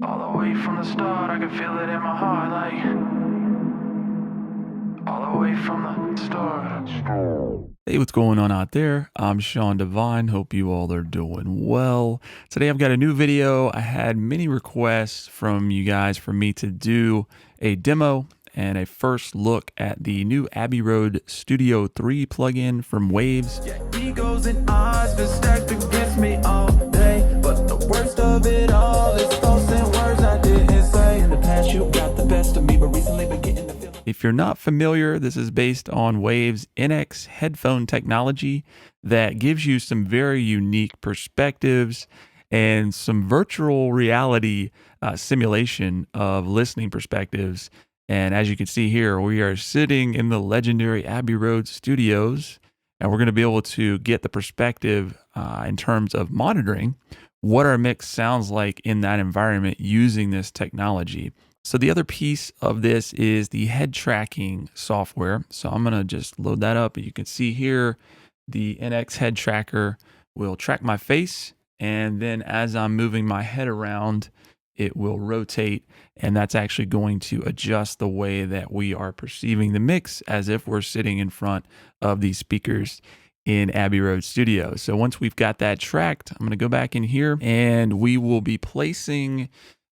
All the way from the start, I can feel it in my heart, like all the way from the start. Hey, what's going on out there? I'm Sean Devine. Hope you all are doing well. Today I've got a new video. I had many requests from you guys for me to do a demo and a first look at the new Abbey Road Studio 3 plugin from Waves. Yeah, egos and odds been stacked against me all day, but the worst of it all is thoughts and words I didn't say. In the past you got the best of me, but recently been getting the feeling. If you're not familiar, this is based on Waves NX headphone technology that gives you some very unique perspectives and some virtual reality simulation of listening perspectives. And as you can see here, we are sitting in the legendary Abbey Road Studios, and we're going to be able to get the perspective in terms of monitoring what our mix sounds like in that environment using this technology. So the other piece of this is the head tracking software. So I'm going to just load that up. You can see here, the NX head tracker will track my face. And then as I'm moving my head around, it will rotate. And that's actually going to adjust the way that we are perceiving the mix as if we're sitting in front of these speakers in Abbey Road Studio. So once we've got that tracked, I'm going to go back in here and we will be placing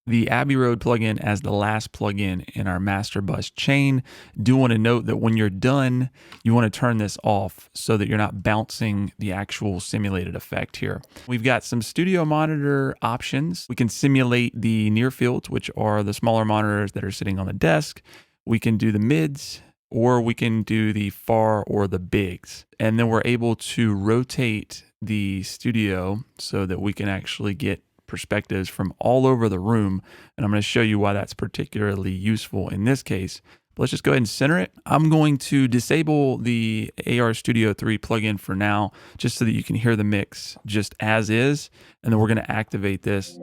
the Abbey Road plugin as the last plugin in our master bus chain. Do want to note that when you're done, you want to turn this off so that you're not bouncing the actual simulated effect here. We've got some studio monitor options. We can simulate the near fields, which are the smaller monitors that are sitting on the desk. We can do the mids, or we can do the far or the bigs. And then we're able to rotate the studio so that we can actually get perspectives from all over the room. And I'm going to show you why that's particularly useful in this case. But let's just go ahead and center it. I'm going to disable the AR Studio 3 plugin for now, just so that you can hear the mix just as is. And then we're going to activate this.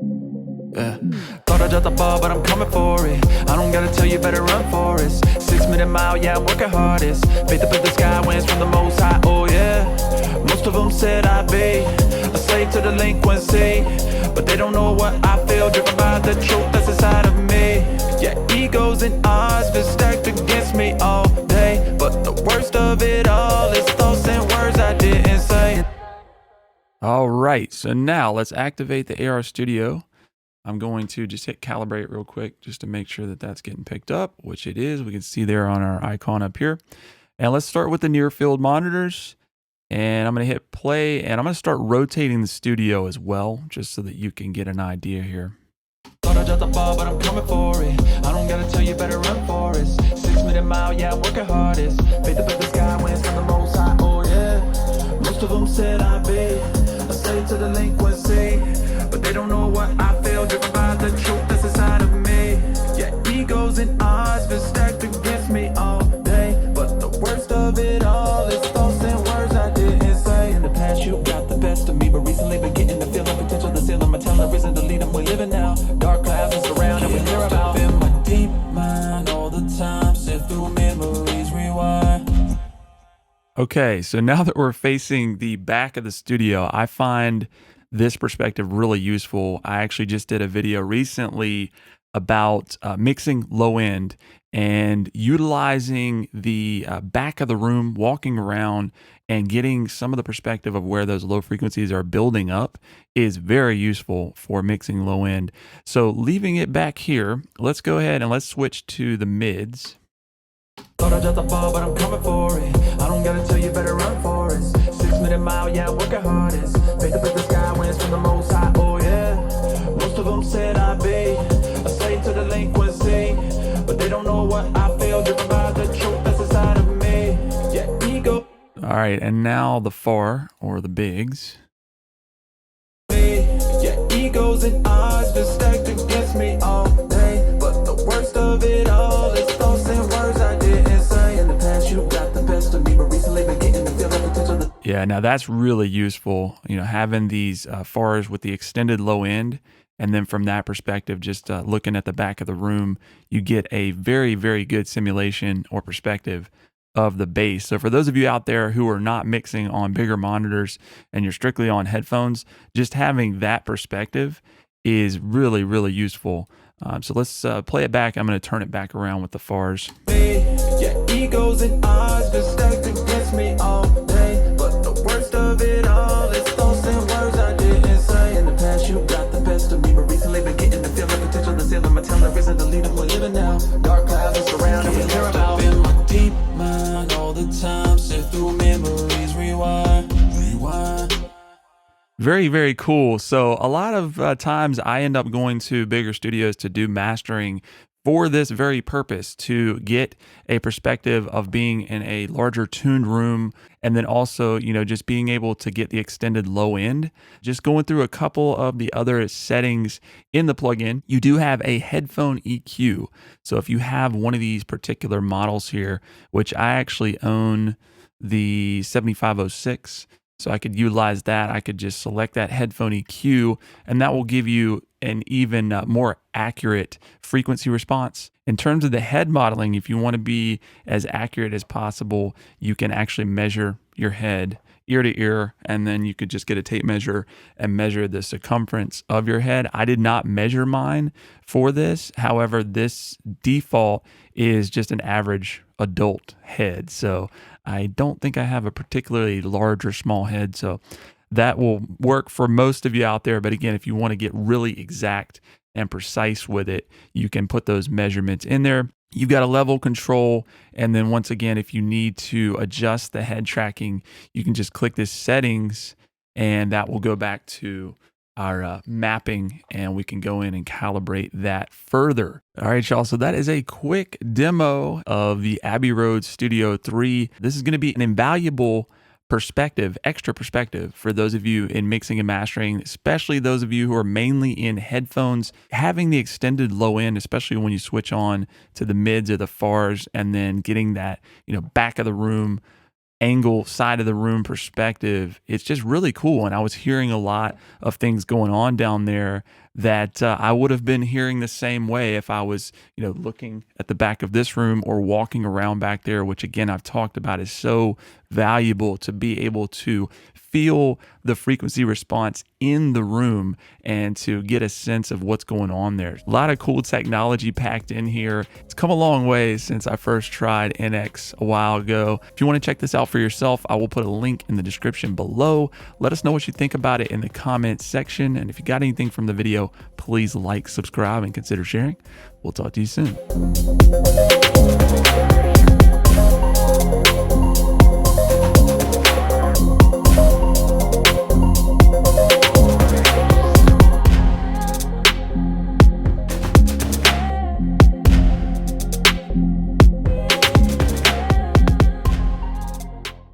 Thought I dropped the ball, but I'm coming for it. I don't gotta tell you, better run for it. 6-minute mile, yeah, I'm working hardest. Faith up in the sky, wins from the most high, oh yeah. Most of them said I'd be a slave to delinquency, but they don't know what I feel, driven by the truth that's inside of me. Yeah, egos and odds been stacked against me all day, but the worst of it all is thoughts and words I didn't say. All right, so now let's activate the AR Studio. I'm going to just hit calibrate real quick just to make sure that that's getting picked up, which it is. We can see there on our icon up here. And let's start with the near field monitors. And I'm going to hit play, and I'm going to start rotating the studio as well, just so that you can get an idea here. Thought I dropped the ball, but I'm coming for it. I don't gotta tell you, better run for it. 6-minute mile, yeah, I'm working hardest. Faith up in the sky, wins from the most high, oh yeah. Most of them said I'd be a slave to delinquency, but they don't know what I feel, driven by the truth that's inside of me. Yeah, egos and odds been stacked against me all day, but the worst of it all is thoughts and words I didn't say. In the past you got the best of me, but recently been getting the feeling, potential, the ceiling. My talent isn't the lead, we're living now. Dark clouds are surrounding, we hear about in my deep mind all the time, sit through memories, rewind. Okay, so now that we're facing the back of the studio, I find this perspective really useful. I actually just did a video recently about mixing low end, and utilizing the back of the room, walking around and getting some of the perspective of where those low frequencies are building up is very useful for mixing low end. So leaving it back here, let's go ahead and let's switch to the mids. Thought I dropped the ball, but I'm coming for it. I don't gotta tell you, better run for it. 6-minute mile, yeah, I'm working hardest. Faith up in the sky, wins from the most high, oh yeah. Most of them said I'd be a slave to delinquency, but they don't know what I feel, driven by the truth that's inside of me. Yeah, ego. All right, and now the far or the bigs. Yeah, egos and odds been stacked against me all day, but the worst of it all is thoughts and words I didn't say. In the past you got the best of me, but recently been getting the feeling, potential. Yeah, now that's really useful, you know, having these fars with the extended low end. And then from that perspective, just looking at the back of the room, you get a very, very good simulation or perspective of the bass. So for those of you out there who are not mixing on bigger monitors and you're strictly on headphones, just having that perspective is really, really useful. So let's play it back. I'm going to turn it back around with the FARs. Yeah, egos and odds just stacked against me all day. But the worst of it all is thoughts and words I didn't say. In the past, you got the best of me, but recently been getting the feeling potential. The ceiling, my talent isn't the leader we're living now. Dark clouds are surrounding me. Hear about in my deep mind all the time. Sift through memories, rewind. Very, very cool. So a lot of times I end up going to bigger studios to do mastering for this very purpose, to get a perspective of being in a larger tuned room, and then also, just being able to get the extended low end. Just going through a couple of the other settings in the plugin, you do have a headphone EQ. So if you have one of these particular models here, which I actually own the 7506, so I could utilize that. I could just select that headphone EQ, and that will give you an even more accurate frequency response. In terms of the head modeling, if you want to be as accurate as possible, you can actually measure your head ear to ear, and then you could just get a tape measure and measure the circumference of your head. I did not measure mine for this. However, this default is just an average adult head. So I don't think I have a particularly large or small head. So that will work for most of you out there. But again, if you want to get really exact and precise with it, you can put those measurements in there. You've got a level control. And then once again, if you need to adjust the head tracking, you can just click this settings, and that will go back to our mapping, and we can go in and calibrate that further. All right, y'all. So that is a quick demo of the Abbey Road Studio 3. This is going to be an invaluable perspective, extra perspective for those of you in mixing and mastering, especially those of you who are mainly in headphones. Having the extended low end, especially when you switch on to the mids or the FARs, and then getting that, back of the room angle, side of the room perspective, it's just really cool. And I was hearing a lot of things going on down there that I would have been hearing the same way if I was, looking at the back of this room or walking around back there, which again, I've talked about is so valuable to be able to feel the frequency response in the room and to get a sense of what's going on there. A lot of cool technology packed in here. It's come a long way since I first tried NX a while ago. If you want to check this out for yourself, I will put a link in the description below. Let us know what you think about it in the comments section. And if you got anything from the video, please like, subscribe, and consider sharing. We'll talk to you soon.